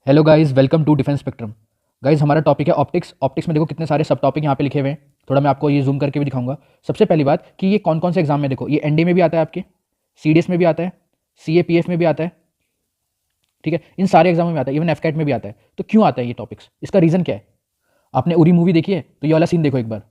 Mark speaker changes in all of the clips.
Speaker 1: Hello guys, welcome to defence spectrum. Guys, हमारा topic है optics. Optics में देखो कितने सारे सब टॉपिक यहाँ पे लिखे हुए हैं। थोड़ा मैं आपको ये जूम करके भी दिखाऊंगा। सबसे पहली बात कि ये कौन कौन से एग्जाम में, देखो ये एनडी में भी आता है, आपके सीडीएस में भी आता है, सीएपीएफ में भी आता है, ठीक है, इन सारे एग्जामों में आता है, इवन एफकैट में भी आता है। तो क्यों आता है ये टॉपिक्स, इसका रीज़न क्या है? आपने उरी मूवी देखी है तो ये वाला सीन देखो एक बार।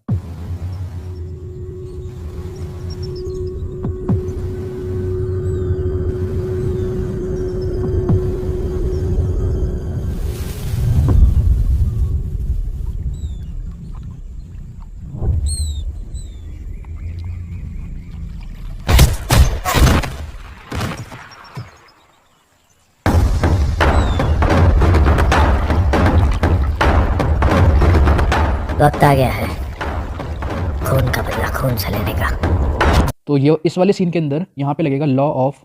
Speaker 2: वक्त आ गया है खून का बदला खून से लेने का।
Speaker 1: तो ये इस वाले सीन के अंदर यहाँ पे लगेगा लॉ ऑफ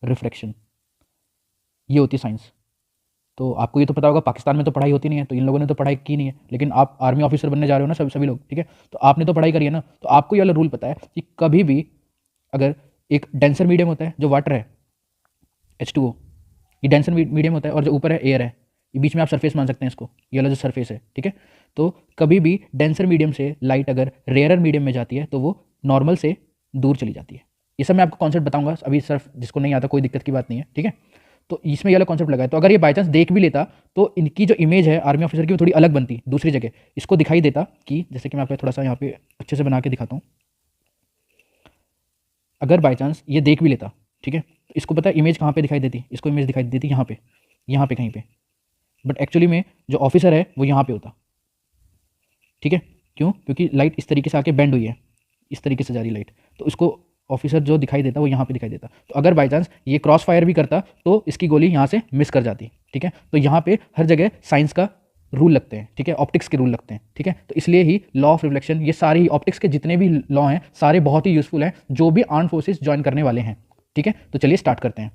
Speaker 1: रिफ्रैक्शन। ये होती है साइंस। तो आपको ये तो पता होगा, पाकिस्तान में तो पढ़ाई होती नहीं है, तो इन लोगों ने तो पढ़ाई की नहीं है, लेकिन आप आर्मी ऑफिसर बनने जा रहे हो ना, सभी लोग, ठीक है, तो आपने तो पढ़ाई करी है ना। तो आपको ये वाला रूल पता है कि कभी भी अगर एक डेंसर मीडियम होता है, जो वाटर है H2O, ये डेंसर मीडियम होता है, और जो ऊपर है एयर है, ये बीच में आप सरफेस मान सकते हैं इसको, ये वाला जो सरफेस है, ठीक है। तो कभी भी डेंसर मीडियम से लाइट अगर रेयरर मीडियम में जाती है तो वो नॉर्मल से दूर चली जाती है। ये सब मैं आपको कॉन्सेप्ट बताऊंगा अभी, सिर्फ जिसको नहीं आता कोई दिक्कत की बात नहीं है, ठीक है। तो इसमें ये वाला कॉन्सेप्ट लगा है। तो अगर ये बाई चांस देख भी लेता तो इनकी जो इमेज है आर्मी ऑफिसर की वो थोड़ी अलग बनती दूसरी जगह। इसको दिखाई देता कि, जैसे कि मैं आपको थोड़ा सा यहाँ पे अच्छे से बना के दिखाता हूँ। अगर बाई चांस ये देख भी लेता, ठीक है, तो इसको पता है इमेज कहाँ पे दिखाई देती, इसको इमेज दिखाई देती यहाँ पे कहीं पे। बट एक्चुअली में जो ऑफिसर है वो यहाँ पे होता, ठीक है। क्यों? क्योंकि लाइट इस तरीके से आके बेंड हुई है, इस तरीके से जा रही लाइट, तो उसको ऑफिसर जो दिखाई देता वो यहाँ पे दिखाई देता। तो अगर बाई चांस ये क्रॉस फायर भी करता तो इसकी गोली यहाँ से मिस कर जाती, ठीक है। तो यहाँ पे हर जगह साइंस का रूल लगते हैं, ठीक है, ऑप्टिक्स के रूल लगते हैं, ठीक है। तो इसलिए ही लॉ ऑफ रिफ्लेक्शन, ये सारी ही ऑप्टिक्स के जितने भी लॉ हैं सारे बहुत ही यूजफुल हैं जो भी आर्म फोर्सेस ज्वाइन करने वाले हैं, ठीक है। तो चलिए स्टार्ट करते हैं।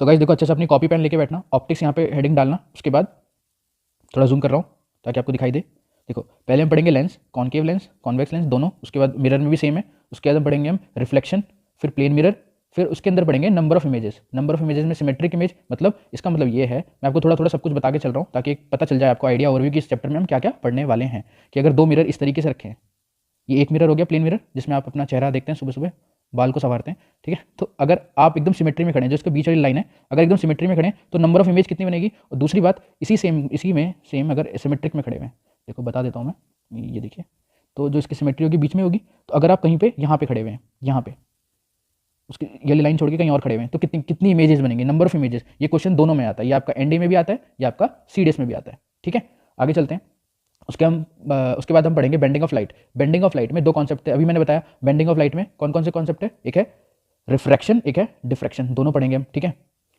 Speaker 1: तो गाइस देखो, अच्छे से अपनी कॉपी पेन लेके बैठना, ऑप्टिक्स यहाँ पे हेडिंग डालना, उसके बाद थोड़ा जूम कर रहा हूँ ताकि आपको दिखाई दे। देखो, पहले हम पढ़ेंगे lens, concave lens, convex lens दोनों, उसके बाद मिरर में भी सेम है, उसके बाद हम पढ़ेंगे हम रिफ्लेक्शन, फिर प्लेन मिरर, फिर उसके अंदर पढ़ेंगे number of images. Number of images में सिमेट्रिक इमेज, मतलब इसका मतलब ये है, मैं आपको थोड़ा थोड़ा सब कुछ बता के चल रहा हूँ ताकि एक पता चल जाए आपको आइडिया ओवरव्यू कि इस चैप्टर में हम क्या क्या पढ़ने वाले हैं। कि अगर दो मिरर इस तरीके से रखें, ये एक मिरर हो गया प्लेन मिरर जिसमें आप अपना चेहरा देखते हैं सुबह सुबह, बाल को संवारते हैं, ठीक है। तो अगर आप एकदम सिमेट्री में खड़े हैं, जो इसके बीच वाली लाइन है, अगर एकदम सिमेट्री में खड़े हैं तो नंबर ऑफ इमेज कितनी बनेगी। और दूसरी बात, इसी में सेम अगर सिमेट्रिक में खड़े हुए हैं, देखो बता देता हूँ मैं, ये देखिए, तो जो इसकी सिमेट्री होगी बीच में होगी। तो अगर आप कहीं पे यहाँ पे खड़े हुए हैं, यहाँ पे उसकी ये लाइन छोड़ के कहीं और खड़े हुए हैं, तो कितनी कितनी इमेजेस बनेंगे, नंबर ऑफ इमेजेस। ये क्वेश्चन दोनों में आता है, ये आपका एनडी में भी आता है, ये आपका सीडीएस में भी आता है, ठीक है। आगे चलते हैं। उसके बाद हम पढ़ेंगे bending of light. Bending of light में दो कॉन्सेप्ट है, अभी मैंने बताया। बेंडिंग ऑफ लाइट में कौन कौन से कॉन्सेप्ट है, एक है रिफ्रैक्शन, एक है डिफ्रैक्शन, दोनों पढ़ेंगे हम, ठीक है।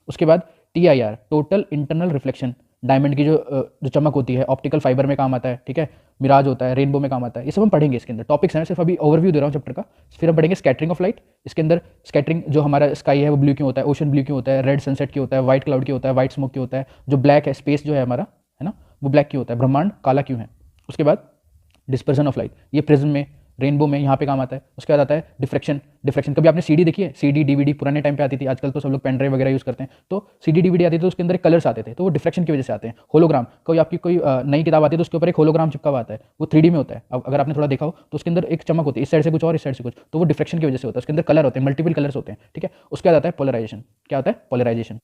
Speaker 1: उसके बाद TIR, total internal reflection, diamond की जो चमक होती है, ऑप्टिकल फाइबर में काम आता है, ठीक है, मिराज होता है, रेनबो में काम आता है, ये सब हम पढ़ेंगे। इसके अंदर टॉपिक्स हैं, सिर्फ अभी ओवरव्यू दे रहा हूँ चैप्टर का। फिर हम पढ़ेंगे स्कैटरिंग ऑफ लाइट। इसके अंदर स्कैटरिंग, जो हमारा स्काई है वो ब्लू क्यों होता है, ओशन ब्लू क्यों होता है, रेड सनसेट क्यों होता है, व्हाइट क्लाउड क्यों होता है, व्हाइट स्मोक क्यों होता है, जो ब्लैक है स्पेस जो है हमारा, है ना, वो ब्लैक क्यों होता है, ब्रह्मांड काला क्यों है। उसके बाद डिस्पर्जन ऑफ लाइट, ये प्रिज्म में, रेनबो में, यहाँ पे काम आता है। उसके बाद आता है डिफ्रेक्शन। डिफ्रेक्शन कभी आपने सीडी देखी है, सीडी डीवीडी पुराने टाइम पे आती थी, आजकल तो सब लोग पेन ड्राइव वगैरह यूज़ करते हैं। तो सीडी डीवीडी आती थी तो उसके अंदर कलर्स आते थे, तो वो डिफ्रेक्शन की वजह से आते हैं। होलोग्राम, कोई आपकी कोई नई किताब आती है तो उसके ऊपर एक होलोग्राम चिपका हुआ आता है, वो 3D में होता है। अब अगर आपने थोड़ा देखा हो तो उसके अंदर एक चमक होती है, इस साइड से कुछ और इस साइड से कुछ, तो वो डिफ्रेक्शन की वजह से होता है। उसके अंदर कलर होते हैं, मल्टीपल कलर्स होते हैं, ठीक है। उसके बाद आता है पोलराइजेशन। क्या होता है? पोलराइजेशन।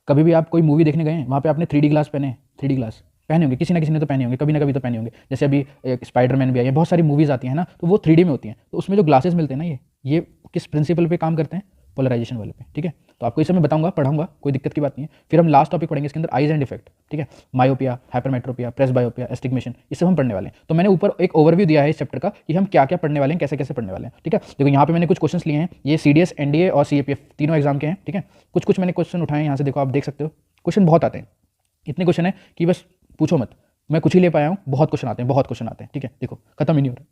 Speaker 1: कभी भी आप कोई मूवी देखने गए हैं, वहाँ पे आपने 3D ग्लास पहने, 3D ग्लास पहने होंगे, किसी ना किसी ने तो पहने होंगे, कभी ना कभी तो पहने होंगे। जैसे अभी एक स्पाइडरमैन भी आई है, बहुत सारी मूवीज़ आती हैं ना, तो वो 3D में होती हैं। तो उसमें जो ग्लासेस मिलते हैं ना, ये किस प्रिंसिपल पे काम करते हैं? पोलराइजेशन वाले पे, ठीक है। तो आपको इसे मैं बताऊंगा, पढ़ाऊंगा, कोई दिक्कत की बात नहीं है। फिर हम लास्ट टॉपिक पढ़ेंगे इसके अंदर, आइज एंड इफेक्ट, ठीक है, मायोपिया, हाइपरमेट्रोपिया, प्रेस बायोपिया, एस्टिग्मेशन, ये सब हम पढ़ने वाले हैं। तो मैंने ऊपर एक ओवरव्यू दिया है इस चैप्टर का कि हम क्या क्या पढ़ने वाले हैं, कैसे कैसे पढ़ने वाले हैं, ठीक है। देखो यहाँ पे मैंने कुछ क्वेश्चन लिए हैं, ये CDS, NDA और CAPF तीनों एग्जाम के हैं, ठीक है। कुछ मैंने क्वेश्चन उठाए हैं यहाँ से, देखो आप देख सकते हो, क्वेश्चन बहुत आते हैं, इतने क्वेश्चन है कि बस पूछो मत। मैं कुछ ही ले पाया हूँ, बहुत क्वेश्चन आते हैं, बहुत क्वेश्चन आते हैं, ठीक है। देखो खत्म ही नहीं हो रहा,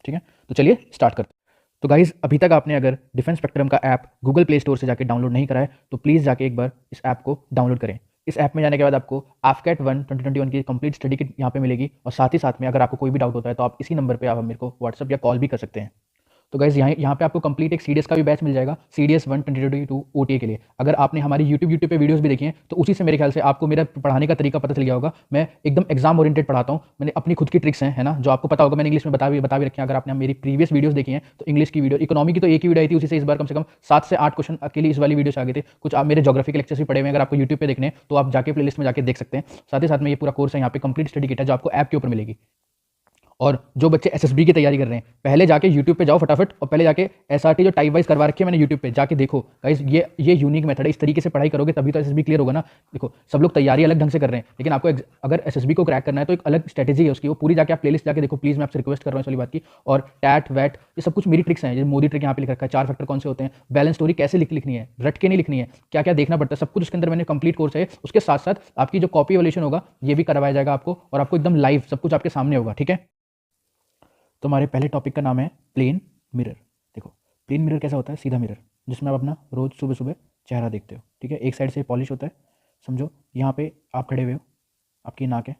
Speaker 1: ठीक है। तो चलिए स्टार्ट करते हैं। तो गाइज, अभी तक आपने अगर डिफेंस स्पेक्ट्रम का ऐप गूगल प्ले स्टोर से जाके डाउनलोड नहीं करा है तो प्लीज़ जाके एक बार इस ऐप को डाउनलोड करें। इस ऐप में जाने के बाद आपको AFCAT 1 2021 की कंप्लीट स्टडी किट यहाँ पे मिलेगी, और साथ ही साथ में अगर आपको कोई भी डाउट होता है तो आप इसी नंबर पे आप मेरे को व्हाट्सअप या कॉल भी कर सकते हैं। तो गाइज यहाँ पे आपको कंप्लीट एक CDS का भी बैच मिल जाएगा, CDS 1 2022 OTA के लिए। अगर आपने हमारी यूट्यूब पे वीडियोस भी देखी हैं तो उसी से मेरे ख्याल से आपको मेरा पढ़ाने का तरीका पता चल गया होगा। मैं एकदम एग्जाम ओरिएंटेड पढ़ाता हूँ, मैंने अपनी खुद की ट्रिक्स हैं, है ना, जो आपको पता होगा, मैंने इंग्लिश में बता भी रखी हैं। अगर आपने मेरी प्रीवियस वीडियोस देखी हैं तो इंग्लिश की वीडियो, इकोनॉमी की तो एक ही वीडियो आई थी, उसी से इस बार कम से कम 7 से 8 क्वेश्चन अकेले इस वाली वीडियो से आ गए थे। कुछ आप मेरे ज्योग्राफी के लेक्चर्स भी पढ़े हुए हैं, अगर आपको यूट्यूब पे देखने हैं तो आप जाके प्लेलिस्ट में जाके देख सकते हैं। साथ ही साथ में ये पूरा कोर्स है यहाँ पे कंप्लीट स्टडी किट है जो आपको ऐप के ऊपर मिलेगी। और जो बच्चे SSB की तैयारी कर रहे हैं, पहले जाके YouTube पे जाओ फटाफट, और पहले जाके SRT जो टाइप वाइज करवा रखी है मैंने YouTube पे जाके देखो गाइस। ये यूनिक मेथड है, इस तरीके से पढ़ाई करोगे तभी तो SSB क्लियर होगा ना। देखो सब लोग तैयारी अलग ढंग से कर रहे हैं, लेकिन आपको अगर SSB को क्रैक करना है तो एक अलग स्ट्रेटेजी है उसकी, वो पूरी जाके आप प्लेलिस्ट जाके देखो प्लीज, मैं आपसे रिक्वेस्ट कर रहा हूँ इस वाली बात की। और टैट वैट ये सब कुछ मेरी ट्रिक्स हैं, जैसे मोदी ट्रिक यहाँ पे लिख रखा है, 4 फैक्टर कौन से होते हैं, बैलेंस स्टोरी कैसे लिखनी है, रट के नहीं लिखनी है, क्या क्या देखना पड़ता है, सब कुछ उसके अंदर मैंने कंप्लीट कोर्स है। उसके साथ साथ आपकी जो कॉपी वैल्यूएशन होगा ये भी करवाया जाएगा आपको, और आपको एकदम लाइव सब कुछ आपके सामने होगा, ठीक है। तो हमारे पहले टॉपिक का नाम है प्लेन मिरर। देखो प्लेन मिरर कैसा होता है, सीधा मिरर जिसमें आप अपना रोज सुबह सुबह चेहरा देखते हो, ठीक है। एक साइड से पॉलिश होता है, समझो यहाँ पे आप खड़े हुए हो, आपकी नाक है,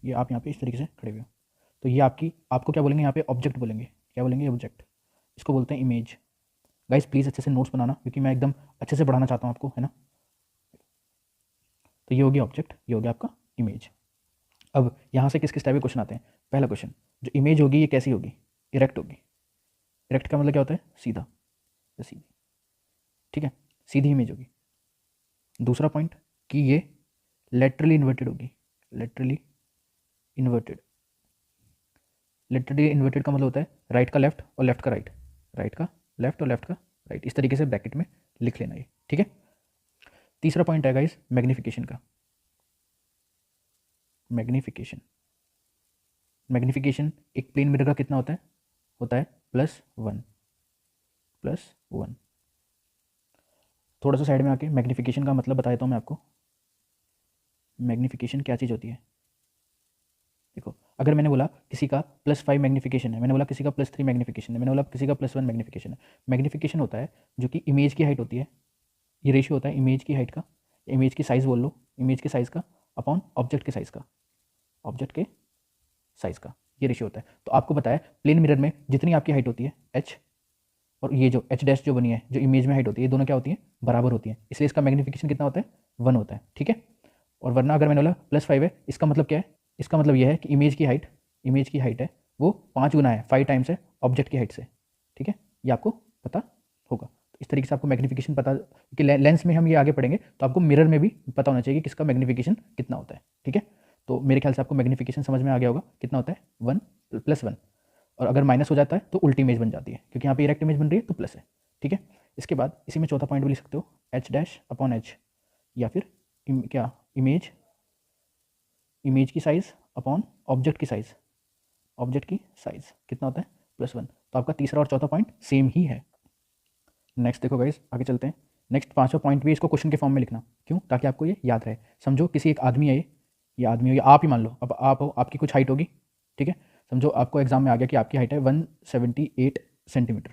Speaker 1: ये आप यहाँ पे इस तरीके से खड़े हुए हो, तो ये आपको क्या बोलेंगे यहाँ पे, ऑब्जेक्ट बोलेंगे। क्या बोलेंगे, ऑब्जेक्ट। इसको बोलते हैं इमेज। गाइस प्लीज़ अच्छे से नोट्स बनाना, क्योंकि मैं एकदम अच्छे से पढ़ाना चाहता हूँ आपको, है ना। तो ये हो गया ऑब्जेक्ट, ये हो गया आपका इमेज। अब यहाँ से किस किस टाइप के क्वेश्चन आते हैं। पहला क्वेश्चन, जो इमेज होगी ये कैसी होगी, इरेक्ट होगी। इरेक्ट का मतलब क्या होता है, सीधा, सीधी, ठीक है, सीधी इमेज होगी। दूसरा पॉइंट कि ये लेटरली इन्वर्टेड होगी, लेटरली इन्वर्टेड। लेटरली इन्वर्टेड का मतलब होता है राइट का लेफ्ट और लेफ्ट का राइट, राइट का लेफ्ट और लेफ्ट का राइट, इस तरीके से ब्रैकेट में लिख लेना ये, ठीक है। तीसरा पॉइंट है गाइस मैग्निफिकेशन का। मैग्निफिकेशन, मैग्निफिकेशन एक प्लेन मिरर का कितना होता है, होता है +1, +1। थोड़ा सा साइड में आके मैग्निफिकेशन का मतलब बता देता हूँ मैं आपको। मैग्निफिकेशन क्या चीज़ होती है, देखो अगर मैंने बोला किसी का +5 मैग्निफिकेशन है, मैंने बोला किसी का +3 मैग्निफिकेशन है, मैंने बोला किसी का +1 मैग्निफिकेशन है। मैग्निफिकेशन होता है जो कि इमेज की हाइट होती है, ये रेशियो होता है इमेज की हाइट का, इमेज की साइज़ बोल लो, इमेज के साइज़ का अपॉन ऑब्जेक्ट के साइज़ का, ऑब्जेक्ट के साइज़ का, ये रेशियो होता है। तो आपको पता है प्लेन मिरर में जितनी आपकी हाइट होती है h, और ये जो h' जो बनी है जो इमेज में हाइट होती है, ये दोनों क्या होती हैं, बराबर होती हैं, इसलिए इसका मैग्निफिकेशन कितना होता है, 1 होता है, ठीक है। और वरना अगर मैंने बोला +5 है, इसका मतलब क्या है, इसका मतलब यह है कि इमेज की हाइट है वो 5 गुना है, 5 टाइम्स है ऑब्जेक्ट की हाइट से, ठीक है। ये आपको पता होगा। तो इस तरीके से आपको मैग्निफिकेशन पता, कि लेंस में हम ये आगे पढ़ेंगे तो आपको मिरर में भी पता होना चाहिए कि किसका मैग्निफिकेशन कितना होता है, ठीक है। तो मेरे ख्याल से आपको मैग्निफिकेशन समझ में आ गया होगा, कितना होता है 1 +1। और अगर माइनस हो जाता है तो उल्टी इमेज बन जाती है, क्योंकि यहाँ पे इरेक्ट इमेज बन रही है तो प्लस है, ठीक है। इसके बाद इसी में चौथा पॉइंट भी लिख सकते हो, H'/H, या फिर क्या इमेज की साइज़ अपॉन ऑब्जेक्ट की साइज़, ऑब्जेक्ट की साइज़ कितना होता है, +1। तो आपका तीसरा और चौथा पॉइंट सेम ही है। नेक्स्ट देखो गाइस, आगे चलते हैं। नेक्स्ट पांचवा पॉइंट भी इसको क्वेश्चन के फॉर्म में लिखना, क्यों, ताकि आपको ये याद रहे। समझो किसी एक आदमी है, ये आदमी हो या आप ही मान लो, अब आप हो, आपकी कुछ हाइट होगी, ठीक है। समझो आपको एग्जाम में आ गया कि आपकी हाइट है 178 सेंटीमीटर,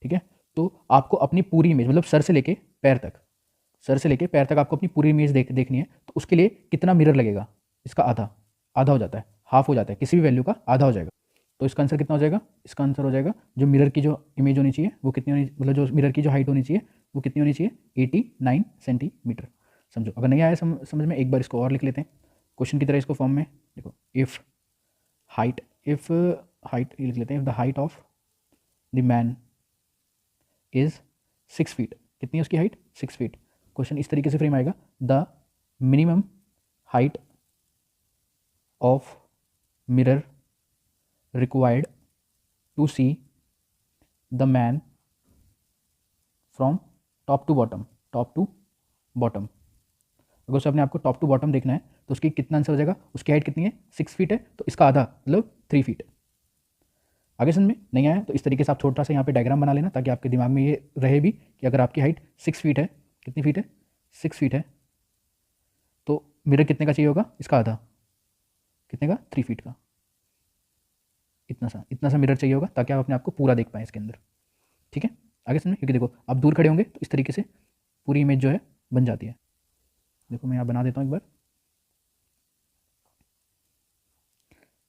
Speaker 1: ठीक है। तो आपको अपनी पूरी इमेज, मतलब सर से लेके पैर तक, सर से लेके पैर तक आपको अपनी पूरी इमेज देखनी है। तो उसके लिए कितना मिरर लगेगा, इसका आधा, आधा हो जाता है, हाफ हो जाता है, किसी भी वैल्यू का आधा हो जाएगा। तो इसका आंसर कितना हो जाएगा, इसका आंसर हो जाएगा जो मिरर की जो इमेज होनी चाहिए वो कितनी होनी, मतलब जो मिरर की जो हाइट होनी चाहिए वो कितनी होनी चाहिए, 89 सेंटीमीटर। समझो, अगर नहीं आया समझ में, एक बार इसको और लिख लेते हैं क्वेश्चन की तरह इसको फॉर्म में। देखो इफ़ हाइट लिख लेते हैं, if the height of the man is 6 feet, कितनी है उसकी हाइट, 6 फीट। क्वेश्चन इस तरीके से फ्रेम आएगा, the minimum height of mirror required to see the man from top to bottom, top to bottom। अगर उसे अपने आपको टॉप टू बॉटम देखना है तो उसकी कितना आंसर हो जाएगा, उसकी हाइट कितनी है, 6 फीट है, तो इसका आधा मतलब 3 फीट। आगे समझ में नहीं आया तो इस तरीके से आप छोटा सा यहाँ पे डायग्राम बना लेना, ताकि आपके दिमाग में ये रहे भी कि अगर आपकी हाइट 6 फीट है, कितनी फीट है, 6 फीट है, तो मिरर कितने का चाहिए होगा, इसका आधा, कितने का, 3 फीट का। इतना सा मिरर चाहिए होगा ताकि आप अपने आप को पूरा देख पाएँ इसके अंदर, ठीक है। आगे समझ में, क्योंकि देखो आप दूर खड़े होंगे तो इस तरीके से पूरी इमेज जो है बन जाती है। देखो मैं यहाँ बना देता हूँ एक बार,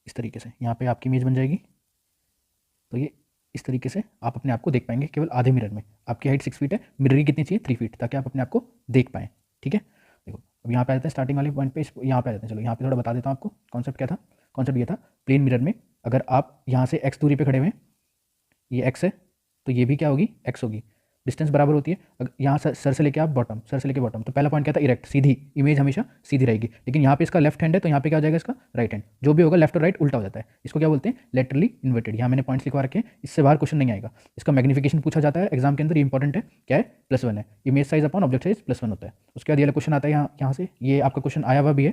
Speaker 1: इस तरीके से यहाँ पे आपकी इमेज बन जाएगी। तो ये इस तरीके से आप अपने आप को देख पाएंगे केवल आधे मिरर में। आपकी हाइट 6 फीट है, मिरर की कितनी चाहिए 3 फीट, ताकि आप अपने आप को देख पाएँ। ठीक है, देखो अब यहाँ पे आ जाते हैं स्टार्टिंग वाले पॉइंट पे, यहाँ पे आ जाते हैं। चलो यहाँ पे थोड़ा बता देता हूँ आपको कॉन्सेप्ट क्या था। कॉन्सेप्ट ये था, प्लेन मिरर में अगर आप यहाँ से x दूरी पे खड़े हुए हैं, ये x है तो ये भी क्या होगी x होगी, डिस्टेंस बराबर होती है। अगर यहाँ सर से लेके आप बॉटम, सर से लेके बॉटम, तो पहला पॉइंट क्या था इरेक्ट, सीधी, इमेज हमेशा सीधी रहेगी। लेकिन यहाँ पे इसका लेफ्ट हैंड है तो यहाँ पे क्या हो जाएगा इसका राइट हैंड, जो भी होगा लेफ्ट और राइट उल्टा हो जाता है। इसको क्या बोलते हैं लेटरली इन्वर्टेड। यहाँ मैंने पॉइंट्स लिखवा रखे हैं, इससे बाहर क्वेश्चन नहीं आएगा। इसका मैग्निफिकेशन पूछा जाता है एग्जाम के अंदर, ये इंपॉर्टेंट है, क्या है +1 है। Image size upon object size +1 होता है। उसके बाद ये क्वेश्चन आता है यहाँ से, ये आपका क्वेश्चन आया हुआ भी है,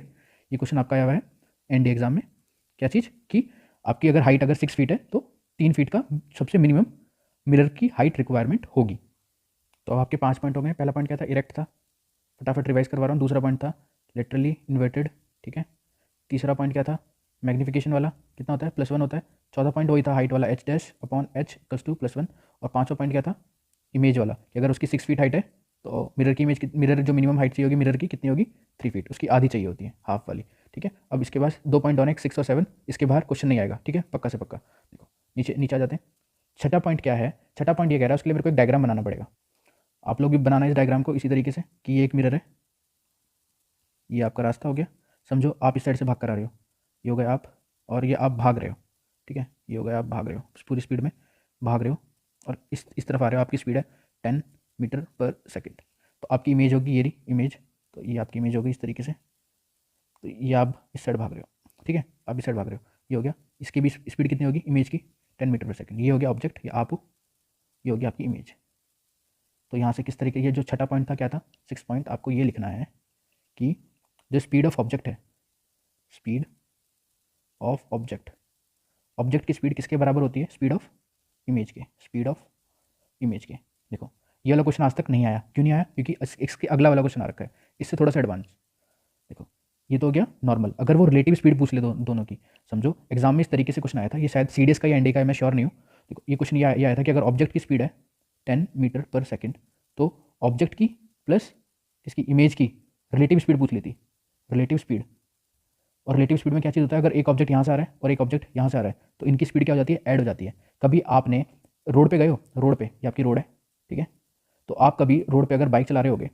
Speaker 1: ये क्वेश्चन आपका आया हुआ है एनडीए एग्जाम में। क्या चीज़ कि आपकी अगर हाइट अगर 6 फीट है तो 3 फीट का सबसे मिनिमम मिरर की हाइट रिक्वायरमेंट होगी। तो आपके 5 पॉइंट हो गए। पहला पॉइंट क्या था इरेक्ट था, फटाफट रिवाइज करवा रहा हूँ। दूसरा पॉइंट था लिटरली इन्वर्टेड, ठीक है। तीसरा पॉइंट क्या था मैग्निफिकेशन वाला, कितना होता है +1 होता है। चौथा पॉइंट वही था हाइट वाला, h डैश अपॉन h = +1। और पांचवा पॉइंट क्या था इमेज वाला, कि अगर उसकी 6 फीट हाइट है तो मिरर की इमेज, मिरर जो मिनिमम हाइट चाहिए होगी मिरर की कितनी होगी 3 फीट, उसकी आधी चाहिए होती है, हाफ वाली। ठीक है, अब इसके बाद 2 पॉइंट और हैं 6 और 7, इसके बाहर क्वेश्चन नहीं आएगा। ठीक है, पक्का से पक्का। देखो नीचे नीचे आ जाते हैं। छठा पॉइंट क्या है, छठा पॉइंट ये कह रहा है उसके लिए मेरे को एक डायग्राम बनाना पड़ेगा। आप लोग भी बनाना इस डायग्राम को इसी तरीके से कि ये एक मिरर है, ये आपका रास्ता हो गया, समझो आप इस साइड से भाग कर आ रहे हो, ये हो गए आप, और ये आप भाग रहे हो। ठीक है, ये हो गया आप भाग रहे हो, पूरी स्पीड में भाग रहे हो और इस तरफ आ रहे हो, आपकी स्पीड है 10 मीटर पर सेकेंड। तो आपकी इमेज होगी ये रही इमेज, तो ये आपकी इमेज होगी इस तरीके से। तो ये आप इस साइड भाग रहे हो, ठीक है, आप इस साइड भाग रहे हो, ये हो गया। इसकी भी स्पीड कितनी होगी इमेज की 10 मीटर पर सेकेंड। ये हो गया ऑब्जेक्ट, ये आप हो, ये होगी आपकी इमेज। तो यहाँ से किस तरीके, ये जो छठा पॉइंट था क्या था 6 पॉइंट, आपको ये लिखना है कि जो स्पीड ऑफ ऑब्जेक्ट है, स्पीड ऑफ ऑब्जेक्ट, ऑब्जेक्ट की स्पीड किसके बराबर होती है स्पीड ऑफ इमेज के, स्पीड ऑफ इमेज के। देखो ये वाला क्वेश्चन आज तक नहीं आया, क्यों नहीं आया, क्योंकि इसके अगला वाला क्वेश्चन आ रखा है इससे थोड़ा सा एडवांस। देखो ये तो हो गया नॉर्मल, अगर वो रिलेटिव स्पीड पूछ ले दोनों की, समझो एग्जाम में इस तरीके से क्वेश्चन आया था, ये शायद सीडीएस का या एनडी का है, मैं श्योर नहीं हूँ। देखो ये क्वेश्चन ये आया था कि अगर ऑब्जेक्ट की स्पीड है 10 मीटर पर सेकेंड, तो ऑब्जेक्ट की प्लस इसकी इमेज की रिलेटिव स्पीड पूछ लेती, रिलेटिव स्पीड। और रिलेटिव स्पीड में क्या चीज़ होता है, अगर एक ऑब्जेक्ट यहाँ से आ रहा है और एक ऑब्जेक्ट यहाँ से आ रहा है तो इनकी स्पीड क्या हो जाती है ऐड हो जाती है। कभी आपने रोड पे गए हो, रोड पे ये आपकी रोड है, ठीक है, तो आप कभी रोड पे अगर बाइक चला रहे होगे,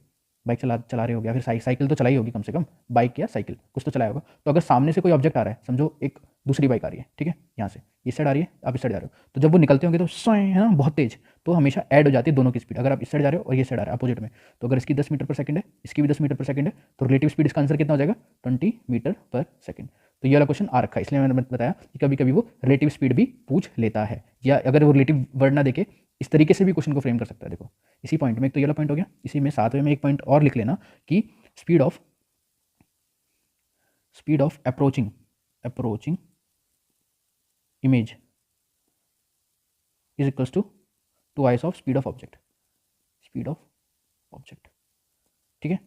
Speaker 1: बाइक चला रहे होगे या फिर साइकिल तो चलाई होगी कम से कम, बाइक या साइकिल कुछ तो चलाया होगा। तो अगर सामने से कोई ऑब्जेक्ट आ रहा है, समझो एक दूसरी बाइक आ रही है, ठीक है, यहाँ से इस साइड आ रही है, आप इस साइड जा रहे हो, तो जब वो निकलते होंगे तो स्वयं है ना बहुत तेज, तो हमेशा ऐड हो जाती है दोनों की स्पीड। अगर आप इस साइड जा रहे हो और ये साइड आ रहा है अपोजिट में, तो अगर इसकी 10 मीटर पर सेकंड है, इसकी भी 10 मीटर पर सेकंड है, तो रिलेटिव स्पीड इसका आंसर कितना हो जाएगा 20 मीटर पर सेकंड। तो ये वाला क्वेश्चन आ रखा है, इसलिए मैंने बताया कि कभी कभी वो रिलेटिव स्पीड भी पूछ लेता है, या अगर वो रिलेटिव वर्ड ना देके इस तरीके से भी क्वेश्चन को फ्रेम कर सकता है। देखो इसी पॉइंट में एक तो ये वाला पॉइंट हो गया, इसी में सातवें में एक पॉइंट और लिख लेना कि speed of approaching image is equals to twice of speed of object, speed of object, ठीक है,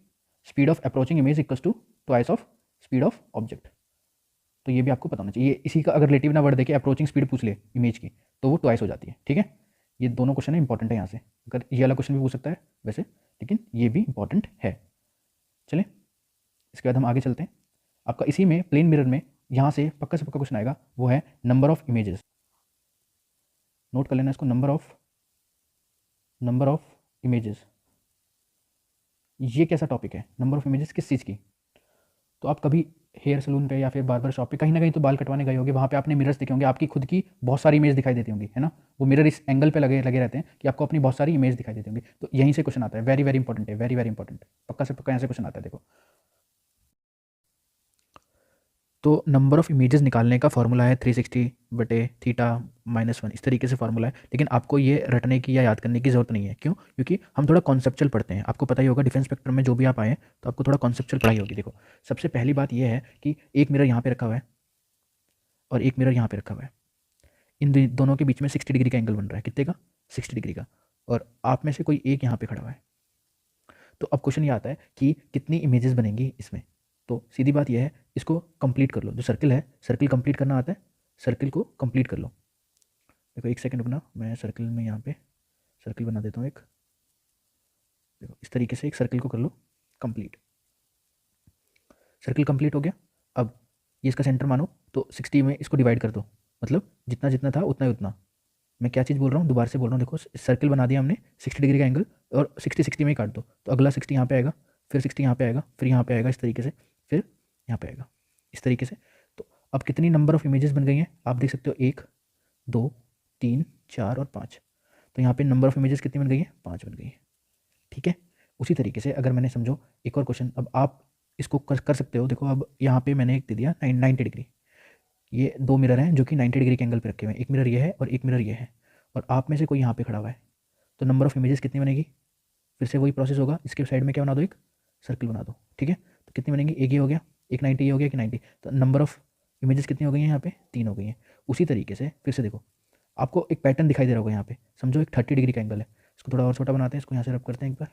Speaker 1: speed of approaching image equals to twice of speed of object. तो ये भी आपको पता होना चाहिए, इसी का अगर रिलेटिव ना वर्ड देके अप्रोचिंग स्पीड पूछ ले इमेज की तो वो ट्वाइस हो जाती है। ठीक है, ये दोनों क्वेश्चन है इंपॉर्टेंट है, यहाँ से अगर ये वाला क्वेश्चन भी पूछ सकता है वैसे, लेकिन ये भी इंपॉर्टेंट है। चलें इसके बाद हम आगे चलते हैं। आपका इसी में प्लेन मिरर में यहाँ से पक्का क्वेश्चन आएगा, वो है नंबर ऑफ इमेजेस। नोट कर लेना इसको, नंबर ऑफ इमेजेस। ये कैसा टॉपिक है, नंबर ऑफ इमेजेस किस चीज़ की। तो आप कभी हेयर सलून पे या फिर बार्बर शॉप पे कहीं ना कहीं तो बाल कटवाने गए होंगे, वहाँ पे आपने मिरर्स देखे होंगे, आपकी खुद की बहुत सारी इमेज दिखाई देती होंगी, है ना। वो मिरर इस एंगल पे लगे रहते हैं कि आपको अपनी बहुत सारी इमेज दिखाई देती होंगी। तो यहीं से क्वेश्चन आता है, वेरी वेरी इंपॉर्टेंट है, वेरी वेरी इंपॉर्टेंट, पक्का से पक्का यहाँ से क्वेश्चन आता है। देखो तो नंबर ऑफ इमेजेस निकालने का फॉर्मूला है 360/θ-1, इस तरीके से फॉर्मूला है। लेकिन आपको ये रटने की या याद करने की ज़रूरत नहीं है, क्यों, क्योंकि हम थोड़ा कॉन्सेप्चुअल पढ़ते हैं। आपको पता ही होगा डिफेंस स्पेक्ट्रम में जो भी आप आए तो आपको थोड़ा कॉन्सेप्चुअल पढ़ाई होगी। देखो सबसे पहली बात यह है कि एक मिरर यहाँ पे रखा हुआ है और एक मिरर यहाँ पे रखा हुआ है, इन दोनों के बीच में 60 डिग्री का एंगल बन रहा है, कितने का 60 डिग्री का, और आप में से कोई एक यहाँ पे खड़ा हुआ है। तो अब क्वेश्चन ये आता है कि कितनी इमेजेस बनेंगी इसमें। तो सीधी बात यह है, इसको कंप्लीट कर लो, जो सर्किल है सर्किल कंप्लीट करना आता है, सर्किल को कंप्लीट कर लो। देखो एक सेकंड रुकना, मैं सर्किल में यहाँ पे सर्किल बना देता हूँ एक। देखो इस तरीके से एक सर्किल को कर लो कंप्लीट, सर्किल कंप्लीट हो गया। अब ये इसका सेंटर मानो तो 60 में इसको डिवाइड कर दो, मतलब जितना जितना था उतना ही उतना, मैं क्या चीज़ बोल रहा हूँ, दोबारा से बोल रहा हूँ, देखो सर्कल बना दिया हमने 60 डिग्री का एंगल, और 60 में ही काट दो, तो अगला 60 यहाँ पे आएगा, फिर 60 यहाँ पे आएगा, फिर यहाँ पे आएगा इस तरीके से, फिर यहाँ पे आएगा इस तरीके से। तो अब कितनी नंबर ऑफ इमेजेस बन गई हैं आप देख सकते हो, 1 2 3 4 और 5। तो यहाँ पे नंबर ऑफ इमेजेस कितनी बन गई है, 5 बन गई है, ठीक है। उसी तरीके से अगर मैंने समझो एक और क्वेश्चन, अब आप इसको कर सकते हो। देखो अब यहाँ पे मैंने एक दे दिया 90 डिग्री, ये दो मिरर हैं जो कि 90 डिग्री के एंगल पे रखे हुए हैं, एक मिरर ये है और एक मिरर ये है, और आप में से कोई यहाँ पे खड़ा हुआ है, तो नंबर ऑफ इमेजेस कितनी बनेगी, फिर से वही प्रोसेस होगा, इसके साइड में क्या बना दो, एक सर्कल बना दो, ठीक है। तो कितनी बनेगी, एक ये हो गया, एक 90 ये हो गया, कि 90, तो नंबर ऑफ इमेजेस कितनी हो गई हैं यहाँ पे, 3 हो गई हैं। उसी तरीके से फिर से देखो, आपको एक पैटर्न दिखाई दे रहा होगा यहाँ पे, समझो एक 30 डिग्री का एंगल है, इसको थोड़ा और छोटा बनाते हैं, इसको यहाँ से रब करते हैं एक बार।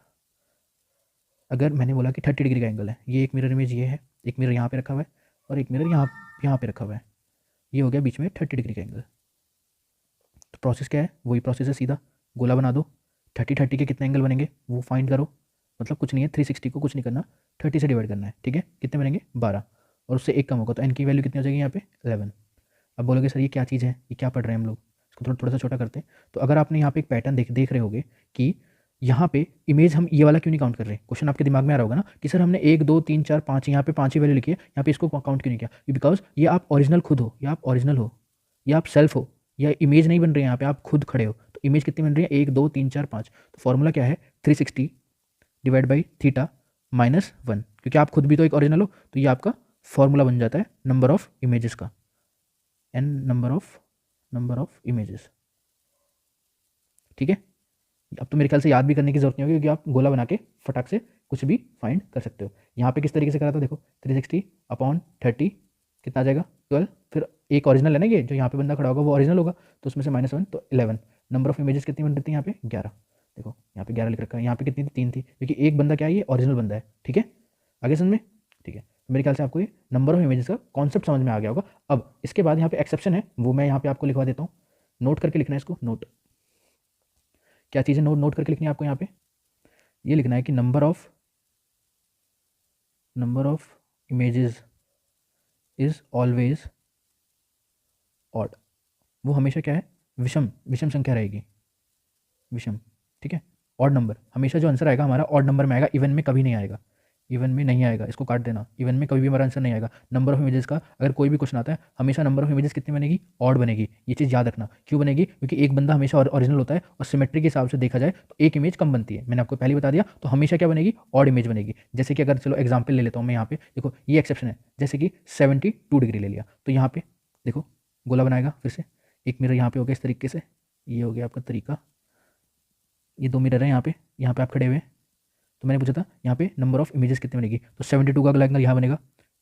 Speaker 1: अगर मैंने बोला कि 30 डिग्री का एंगल है, ये एक मिरर इमेज ये है, एक मिरर यहाँ पे रखा हुआ है और एक मिरर यहाँ पे रखा हुआ है, ये हो गया बीच में 30 डिग्री का एंगल। तो प्रोसेस क्या है, वही प्रोसेस है, सीधा गोला बना दो, 30 के कितने एंगल बनेंगे वो फाइंड करो, मतलब कुछ नहीं है, 360 को कुछ नहीं करना, 30 से डिवाइड करना है, ठीक है। कितने बनेंगे, 12, और उससे एक कम होगा, तो एन की वैल्यू कितनी हो जाएगी यहाँ पे, 11। अब बोलोगे सर ये क्या चीज़ है, ये क्या पढ़ रहे हैं हम लोग, इसको थोड़ा थोड़ा सा छोटा करते हैं। तो अगर आपने यहाँ पे एक पैटर्न देख रहे होगे कि यहाँ पे इमेज हम ये वाला क्यों नहीं काउंट कर रहे, क्वेश्चन आपके दिमाग में आ रहा होगा ना कि सर हमने 1 2 3 4 5 यहाँ पे 5 ही वैल्यू लिखी है, यहाँ पे इसको काउंट क्यों नहीं किया, बिकॉज ये आप ओरिजिनल खुद हो, या आप ओरिजिनल हो, या आप सेल्फ हो, या इमेज नहीं बन रही है यहाँ पे, आप खुद खड़े हो। तो इमेज कितनी बन रही है, 1 2 3 4 5, तो फॉर्मूला क्या है, 360 डिवाइड बाई थीटा -1, क्योंकि आप खुद भी तो एक ओरिजिनल हो, तो ये आपका फॉर्मूला बन जाता है नंबर ऑफ इमेजेस का, एन नंबर ऑफ इमेजेस, ठीक है। अब तो मेरे ख्याल से याद भी करने की जरूरत नहीं होगी, क्योंकि आप गोला बना के फटाक से कुछ भी फाइंड कर सकते हो। यहाँ पे किस तरीके से करा था, देखो 360/30 कितना आ जाएगा, 12, फिर एक ओरिजिनल है ना, ये जो यहाँ पे बंदा खड़ा होगा वो ओरिजिनल होगा, तो उसमें से -1, तो 11। नंबर ऑफ इमेजेस कितनी बन रही थी यहाँ पे, 11, देखो यहाँ पे 11 लिख रखा है, यहाँ पे कितनी थी, 3 थी, क्योंकि एक बंदा क्या है, ये ओरिजिनल बंदा है, ठीक है। आगे समझ में, ठीक है। मेरे ख्याल से आपको ये नंबर ऑफ इमेजेस का कॉन्सेप्ट समझ में आ गया होगा। अब इसके बाद यहाँ पे एक्सेप्शन है, वो मैं यहाँ पे आपको लिखवा देता हूँ, नोट करके लिखना है इसको, नोट क्या चीज़ है, नोट करके लिखनी है आपको। यहाँ पे ये लिखना है कि number of images is always odd, वो हमेशा क्या है, विषम संख्या रहेगी, विषम, ठीक है। ऑड नंबर हमेशा जो आंसर आएगा हमारा ऑड नंबर में आएगा, इवन में कभी नहीं आएगा, इवन में नहीं आएगा, इसको काट देना, इवन में कभी भी हमारा आंसर नहीं आएगा। नंबर ऑफ इमेजेस का अगर कोई भी क्वेश्चन आता है, हमेशा नंबर ऑफ इमेजेस कितनी बनेगी, ऑड बनेगी, ये चीज़ याद रखना। क्यों बनेगी, क्योंकि एक बंदा हमेशा ओरिजिनल होता है, और सिमेट्री के हिसाब से देखा जाए तो एक इमेज कम बनती है, मैंने आपको पहले बता दिया। तो हमेशा क्या बनेगी, ऑड इमेज बनेगी। जैसे कि अगर चलो एग्जाम्पल ले लेता हूँ मैं यहाँ पे, देखो ये एक्सेप्शन है, जैसे कि 72 डिग्री ले लिया, तो यहाँ पे देखो गोला बनाएगा, फिर से एक मिरर यहाँ पे हो गया इस तरीके से, ये हो गया आपका तरीका, ये दो मिरर है यहाँ पे आप खड़े हुए हैं। तो मैंने पूछा था यहाँ पे नंबर ऑफ इमेजेस कितनी बनेगी, तो 72 का अगला एंगल यहाँ बनेगा,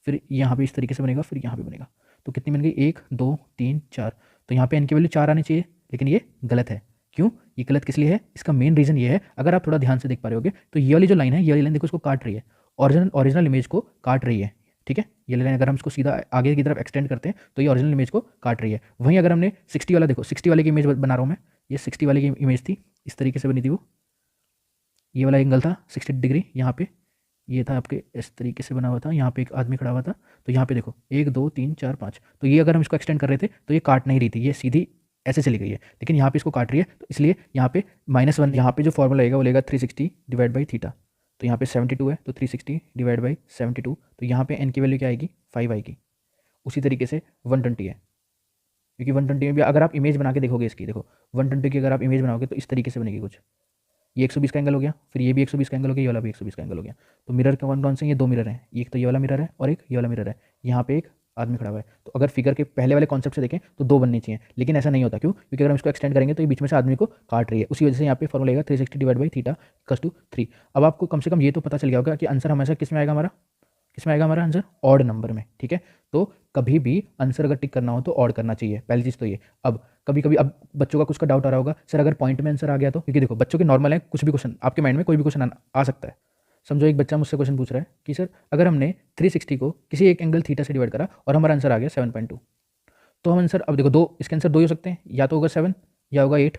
Speaker 1: फिर यहाँ पे इस तरीके से बनेगा, फिर यहाँ पे बनेगा, तो कितनी बन गई, 1 2 3 4। तो यहाँ पे एन की वैल्यू 4 आनी चाहिए, लेकिन ये गलत है। क्यों, ये गलत किस लिए है, इसका मेन रीज़न ये है, अगर आप थोड़ा ध्यान से देख पा रहे होगे तो ये वाली जो लाइन है, ये वाली लाइन देखो इसको काट रही है, ओरिजिनल इमेज को काट रही है, ठीक है। ये लाइन अगर हम इसको सीधा आगे की तरफ एक्सटेंड करते हैं तो ये ओरिजिनल इमेज को काट रही है। वहीं अगर हमने 60 वाला, देखो 60 वाले की इमेज बना रहा हूँ मैं, ये 60 वाले की इमेज थी, इस तरीके से बनी थी वो, ये वाला एंगल था 60 डिग्री, यहाँ पे ये था आपके इस तरीके से बना हुआ था, यहाँ पे एक आदमी खड़ा हुआ था, तो यहाँ पे देखो 1 2 3 4 5, तो ये अगर हम इसको एक्सटेंड कर रहे थे तो ये काट नहीं रही थी, ये सीधी ऐसे चली गई है, लेकिन यहाँ पे इसको काट रही है, तो इसलिए यहाँ पे -1, यहाँ पे जो फॉर्मूला आएगा वो लेगा 360 डिवाइड बाई थीटा। तो यहाँ पे 72 है, तो 360 डिवाइड बाई 72, तो यहाँ पे एन की वैल्यू क्या आएगी, 5 आएगी। उसी तरीके से 120 है, क्योंकि 120 में भी अगर आप इमेज बना के देखोगे इसकी, देखो 120 की अगर आप इमेज बनाओगे तो इस तरीके से बनेगी कुछ, ये 120 का एंगल हो गया, फिर ये भी 120 का एंगल हो गया, ये वाला भी 120 का एंगल हो गया। तो मिरर कौन कौन से, ये दो मिरर हैं, एक तो ये वाला मिरर है और एक ये वाला मिरर है, यहाँ पे एक आदमी खड़ा हुआ है। तो अगर फिगर के पहले वाले कॉन्सेप्ट से देखें तो 2 बननी चाहिए, लेकिन ऐसा नहीं होता। क्यों, क्योंकि अगर हम इसको एक्सटेंड करेंगे तो ये बीच में से आदमी को काट रही है, उसी वजह से यहाँ पे फॉर्मूला आएगा 360 divide by theta equals to 3। अब आपको कम से कम ये तो पता चल गया होगा कि आंसर हमेशा किस में आएगा, हमारा किस में आएगा, हमारा आंसर ऑड नंबर में, ठीक है। तो कभी भी आंसर अगर टिक करना हो तो ऑड करना चाहिए, पहली चीज़ तो ये। अब कभी कभी अब बच्चों का कुछ का डाउट आ रहा होगा, सर अगर पॉइंट में आंसर आ गया तो, क्योंकि देखो बच्चों के नॉर्मल है, कुछ भी क्वेश्चन आपके माइंड में कोई भी क्वेश्चन आ सकता है। समझो एक बच्चा मुझसे क्वेश्चन पूछ रहा है कि सर अगर हमने 360 को किसी एक एंगल थीटा से डिवाइड करा और हमारा आंसर आ गया 7.2, तो हम आंसर, अब देखो दो, इसके आंसर 2 ही हो सकते हैं, या तो होगा 7 या होगा 8।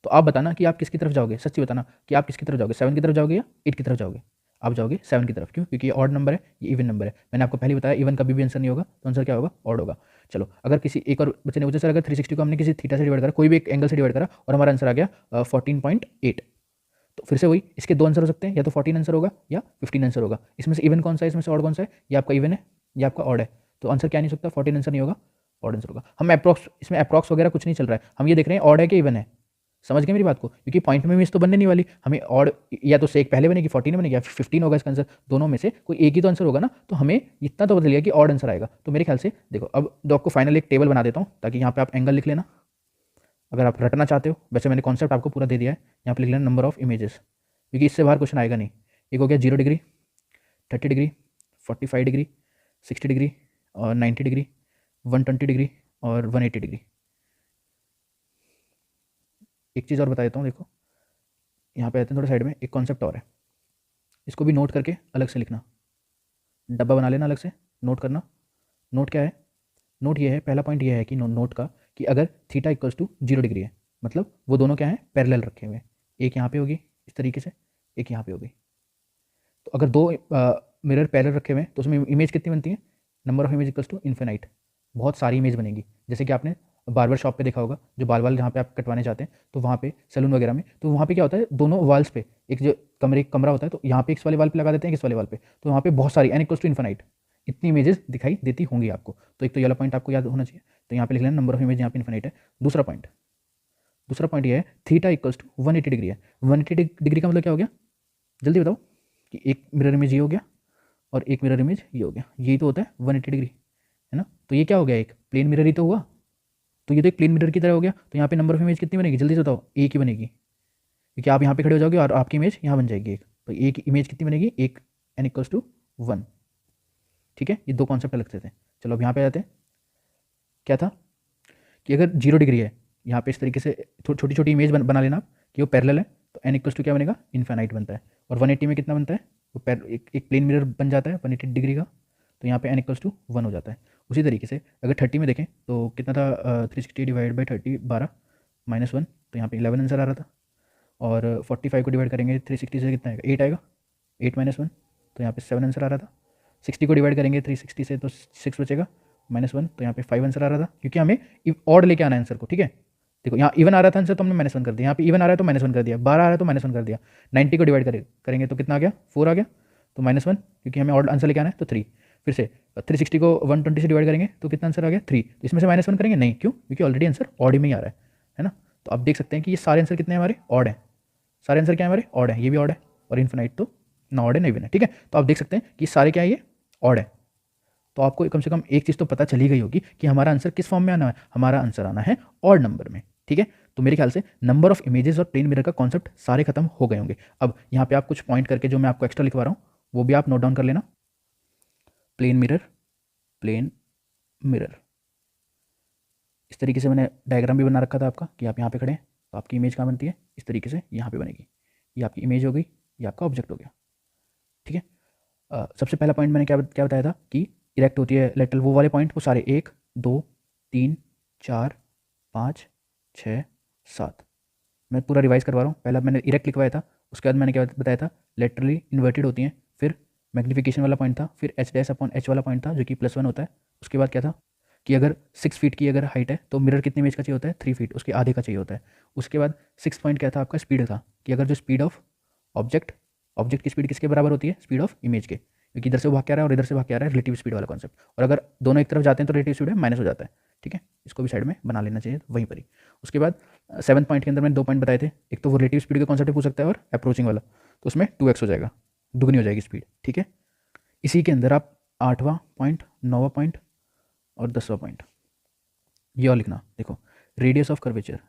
Speaker 1: तो आप बताना कि आप किसकी तरफ जाओगे, सच्ची बताना कि आप किसकी तरफ जाओगे, 7 की तरफ जाओगे या 8 की तरफ जाओगे। आप जाओगे 7 की तरफ। क्यों? क्योंकि ये ऑड नंबर है, ये इवन नंबर है। मैंने आपको पहले ही बताया इवन कभी भी आंसर नहीं होगा, तो आंसर क्या होगा? ऑड होगा। चलो, अगर किसी एक और बच्चे ने पूछा सर अगर 360 को हमने किसी थीटा से डिवाइड करा, कोई भी एक एंगल से डिवाइड करा और हमारा आंसर आ गया 14.8, तो फिर से वही, इसके दो आंसर हो सकते हैं, या तो 14 आंसर होगा या 15 आंसर होगा। इसमें से इवन कौन सा है, इसमें से ऑड कौन सा है? ये आपका इवन है, ये आपका ऑड है, तो आंसर क्या नहीं हो सकता? 14 आंसर नहीं होगा, ऑड आंसर होगा। हम अप्रॉक्स, इसमें अप्रॉक्स वगैरह कुछ नहीं चल रहा है, हम ये देख रहे हैं ऑड है कि इवन है। समझ गए मेरी बात को? क्योंकि पॉइंट में मिस तो बनने नहीं वाली, हमें ऑड या तो सेक पहले बनेगी 14 बनेगी या 15 होगा इसका आंसर, दोनों में से कोई एक ही तो आंसर होगा ना। तो हमें इतना तो बदल लिया कि ऑड आंसर आएगा। तो मेरे ख्याल से देखो, अब तो आपको फाइनल एक टेबल बना देता हूँ ताकि यहाँ पे आप एंगल लिख लेना अगर आप रटना चाहते हो। वैसे मैंने कॉन्सेप्ट आपको पूरा दे दिया है, यहाँ पे लिख लेना नंबर ऑफ इमेजेस, क्योंकि इससे बाहर क्वेश्चन आएगा नहीं। एक हो गया 0 डिग्री, 30 डिग्री, 45 डिग्री, 60 डिग्री और 90 डिग्री, 120 डिग्री और 180 डिग्री। एक चीज़ और बता देता हूँ, देखो यहाँ पे आते हैं थोड़ा साइड में, एक कॉन्सेप्ट और है, इसको भी नोट करके अलग से लिखना, डब्बा बना लेना अलग से, नोट करना। नोट क्या है? नोट ये है, पहला पॉइंट ये है कि नोट का कि अगर थीटा इक्वल्स टू 0 डिग्री है, मतलब वो दोनों क्या है? पैरेलल रखे हुए हैं। एक यहाँ पे होगी इस तरीके से, एक यहाँ पे होगी। तो अगर दो मिरर पैरेलल रखे हुए हैं तो उसमें इमेज कितनी बनती है? Number of image equals to infinite, बहुत सारी इमेज बनेगी। जैसे कि आपने बार्बर शॉप पे देखा होगा, जो बाल जहाँ पे आप कटवाने चाहते हैं, तो वहाँ पे सैलून वगैरह में, तो वहाँ पे क्या होता है, दोनों वाल्स पे एक जो कमरा होता है, तो यहाँ पे इस वाले वाल पे लगा देते हैं, इस वाले वाल पे, तो वहाँ पे बहुत सारी n इक्वल्स टू इन्फिनाइट इतनी इमेजेस दिखाई देती होंगी आपको। तो एक तो ये वाला पॉइंट आपको याद होना चाहिए, तो यहाँ पे लिख लेना नंबर ऑफ इमेज यहाँ पे इन्फिनाइट है। दूसरा पॉइंट ये है थीटा इक्वल्स टू 180 डिग्री है। 180 डिग्री का मतलब क्या हो गया? जल्दी बताओ, कि एक मिरर इमेज ये हो गया और एक मिरर इमेज ये हो गया, यही तो होता है 180 डिग्री, है ना। तो ये क्या हो गया? एक प्लेन मिरर ही तो हुआ, तो ये तो एक प्लेन मिरर की तरह हो गया। तो यहाँ पे नंबर ऑफ इमेज कितनी बनेगी? जल्दी से बताओ। एक ही बनेगी, क्योंकि आप यहाँ पे खड़े हो जाओगे और आपकी इमेज यहाँ बन जाएगी एक, तो एक इमेज कितनी बनेगी? एक, n इक्वल्स टू 1। ठीक है, ये दो कॉन्सेप्ट अलग से थे। चलो अब यहाँ पे आते हैं, क्या था कि अगर 0 डिग्री है, यहाँ पे इस तरीके से छोटी छोटी इमेज बना लेना कि वो पैरेलल है, तो n इक्वल्स टू क्या बनेगा? इन्फिनाइट बनता है। और 180 में कितना बनता है? वो एक प्लेन मिरर बन जाता है 180 डिग्री का, तो यहाँ पे n इक्वल्स टू 1 हो जाता है। उसी तरीके से अगर 30 में देखें तो कितना था? 360 डिवाइड बाई 30, 12 -1, तो यहाँ पे 11 आंसर आ रहा था। और 45 को डिवाइड करेंगे 360 से कितना आएगा? 8 आएगा, 8 -1, तो यहाँ पे 7 आंसर आ रहा था। 60 को डिवाइड करेंगे 360 से तो 6 बचेगा, -1, तो यहाँ पे 5 आंसर आ रहा था, क्योंकि हमें ऑड लेके आना है आंसर को। ठीक है, देखो यहाँ इवन आ रहा था आंसर, तो हमने -1 कर दिया, यहाँ पे इवन आ रहा है तो -1 कर दिया, 12 आ रहा है तो -1 कर दिया। 90 को डिवाइड करेंगे तो कितना आ गया? 4 आ गया, तो -1, क्योंकि हमें ऑड आंसर लेके आना है, तो 3। फिर से 360 को 120 से डिवाइड करेंगे तो कितना आंसर आ गया? 3। तो इसमें से -1 करेंगे नहीं, क्यों? क्योंकि ऑलरेडी आंसर ऑड में ही आ रहा है ना। तो आप देख सकते हैं कि ये सारे आंसर कितने हैं हमारे? ऑड है। सारे आंसर क्या है हमारे? ऑड है। ये भी ऑड है, और इन्फिनाइट तो ना ऑड है ना इवन है। ठीक है, तो आप देख सकते हैं कि सारे क्या है? ये ऑड है। तो आपको कम से कम एक चीज़ तो पता चली गई होगी कि हमारा आंसर किस फॉर्म में आना है। हमारा आंसर आना है ऑड नंबर में। ठीक है, तो मेरे ख्याल से नंबर ऑफ इमेजेस और प्लेन मिरर का कॉन्सेप्ट सारे खत्म हो गए होंगे। अब यहाँ पे आप कुछ पॉइंट करके जो मैं आपको एक्स्ट्रा लिखवा रहा हूँ वो भी आप नोट डाउन कर लेना। प्लेन मिरर, इस तरीके से मैंने डायग्राम भी बना रखा था आपका कि आप यहाँ पे खड़े हैं तो आपकी इमेज कहाँ बनती है? इस तरीके से यहाँ पे बनेगी। ये आपकी इमेज हो गई, ये आपका ऑब्जेक्ट हो गया। ठीक है, सबसे पहला पॉइंट मैंने क्या बताया था कि इरेक्ट होती है लेटरल, वो वाले पॉइंट वो सारे 1 2 3 4 5 6 7 मैं पूरा रिवाइज करवा रहा हूँ। पहला मैंने इरेक्ट लिखवाया था, उसके बाद मैंने क्या बताया था? लेटरली इन्वर्टेड होती हैं। फिर मैग्नीफिकेशन वाला पॉइंट था, फिर h' वाला पॉइंट था जो कि +1 होता है। उसके बाद क्या था कि अगर 6 फीट की अगर हाइट है तो मिरर कितने इमेज का चाहिए होता है? 3 फीट, उसके आधे का चाहिए होता है। उसके बाद 6 पॉइंट क्या था आपका? स्पीड था, कि अगर जो स्पीड ऑफ ऑब्जेक्ट की स्पीड किसके बराबर होती है? स्पीड ऑफ इमेज के, क्योंकि इधर से भाग के आ रहा है और इधर से भाग के आ रहा है, रिलेटिव स्पीड वाला कॉन्सेप्ट। और अगर दोनों एक तरफ जाते हैं तो रिलेटिव स्पीड में माइनस हो जाता है। ठीक है, इसको भी साइड में बना लेना चाहिए वहीं पर ही। उसके बाद 7 पॉइंट के अंदर मैंने 2 पॉइंट बताए थे, एक तो वो रिलेटिव स्पीड के कॉन्सेप्ट पूछ सकता है और अप्रोचिंग वाला, तो उसमें 2x हो जाएगा, दुगनी हो जाएगी स्पीड। ठीक है, इसी के अंदर आप 8वां पॉइंट, 9वां पॉइंट और 10वां पॉइंट ये और लिखना। देखो, रेडियस ऑफ कर्वेचर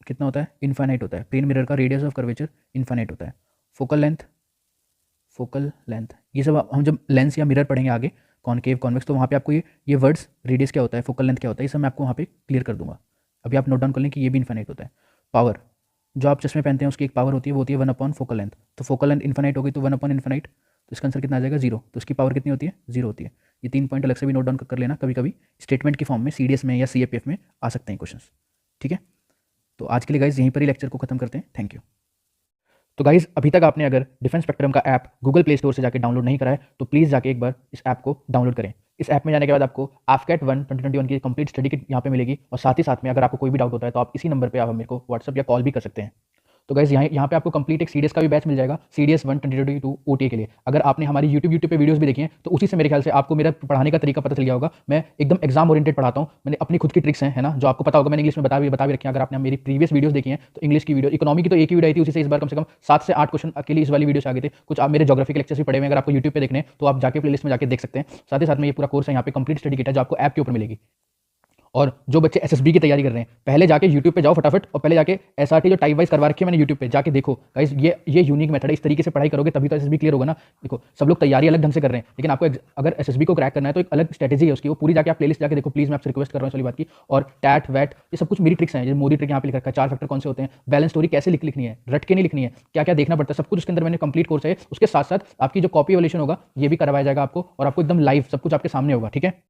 Speaker 1: कितना होता है? इनफाइनाइट होता है। प्लेन मिरर का रेडियस ऑफ कर्वेचर इनफाइनाइट होता है। फोकल लेंथ ये सब हम जब लेंस या मिरर पढ़ेंगे आगे, कॉनकेव कॉन्वेक्स, तो वहाँ पे आपको ये वर्ड्स, रेडियस क्या होता है, फोकल लेंथ क्या होता है, ये सब मैं आपको वहाँ पे क्लियर कर दूंगा। अभी आप नोट डाउन कर लें कि ये भी इनफाइनाइट होता है। पावर, जो आप चश्मे पहनते हैं उसकी एक पावर होती है, वो होती है 1/4 फोकल लेंथ। तो फोकल लेंथ इनफाइनाइट हो गई तो 1/4 इनफाइनाइट, तो इसका आंसर कितना आ जाएगा? 0। तो इसकी पावर कितनी होती है? 0 होती है। ये 3 पॉइंट अलग से भी नोट डाउन कर लेना, कभी कभी स्टेटमेंट की फॉर्म में CDS में या CAPF में आ सकते हैं क्वेश्चन। ठीक है, तो आज के लिए गाइज यहीं पर ही लेक्चर को खत्म करते हैं। Thank you. तो गाइज़ अभी तक आपने अगर डिफेंस स्पेक्ट्रम का ऐप गूगल प्ले स्टोर से जाके डाउनलोड नहीं करा है तो प्लीज़ जाके एक बार इस ऐप को डाउनलोड करें। इस ऐप में जाने के बाद आपको AFCAT 1 2021 की कंप्लीट स्टडी किट यहाँ पे मिलेगी और साथ ही साथ में अगर आपको कोई भी डाउट होता है तो आप इसी नंबर पे आप मेरे को व्हाट्सअप या कॉल भी कर सकते हैं। तो गाइज़ यहाँ पे आपको कंप्लीट एक सीडीएस का भी बैच मिल जाएगा, सीडीएस 1 2022 OTA के लिए। अगर आपने हमारी यूट्यूब पे वीडियोस भी देखी हैं तो उसी से मेरे ख्याल से आपको मेरा पढ़ाने का तरीका पता चल गया होगा। मैं एकदम एग्जाम ओरिएंटेड पढ़ाता हूँ। मैंने अपनी खुद की ट्रिक्स हैं, है ना, जो आपको पता होगा। मैंने इंग्लिश में बता भी रखी हैं। अगर आपने मेरी प्रीवियस वीडियोस देखी हैं तो इंग्लिश की वीडियो, इकोनॉमी की तो एक ही वीडियो आई थी, उसी से इस बार कम से कम 7 से 8 क्वेश्चन अकेले इस वाली वीडियो से आ गए थे। कुछ आप मेरे ज्योग्राफी के लेक्चर्स भी पढ़े हुए हैं, अगर आपको यूट्यूब पे देखने हैं तो आप जाके प्लेलिस्ट में जाके देख सकते हैं। साथ ही साथ में ये पूरा कोर्स है, यहाँ पे कंप्लीट स्टडी किट है जो आपको ऐप के ऊपर मिलेगी। और जो बच्चे एसएसबी की तैयारी कर रहे हैं पहले जाके यूट्यूब पे जाओ फटाफट और पहले जाके एसआरटी जो टाइप वाइज करवा रखी है मैंने यूट्यूब पे जाके देखो गाइस। ये यूनिक मेथड है, इस तरीके से पढ़ाई करोगे तभी तो एसएसबी क्लियर होगा ना। देखो सब लोग तैयारी अलग ढंग से कर रहे हैं, लेकिन आपको अगर एसएसबी को क्रैक करना है तो एक अलग स्ट्रेटेजी है उसकी, वो पूरी जाके आप प्लेलिस्ट जाके देखो प्लीज। मैं आपसे रिक्वेस्ट कर रहा हूँ इस वाली बात की। और टैट वैट ये सब कुछ मेरी ट्रिक्स हैं, जैसे मोदी ट्रिक यहाँ पे लिख रखा है, 4 फैक्टर कौन से होते हैं, बैलेंस स्टोरी कैसे लिखनी है, रट के नहीं लिखनी है, क्या क्या देखना पड़ता है, सब कुछ उसके अंदर मैंने कंप्लीट कोर्स है। उसके साथ साथ आपकी जो कॉपी वैल्यूएशन होगा ये भी करवाया जाएगा आपको, और आपको एकदम लाइव सब कुछ आपके सामने होगा, ठीक है।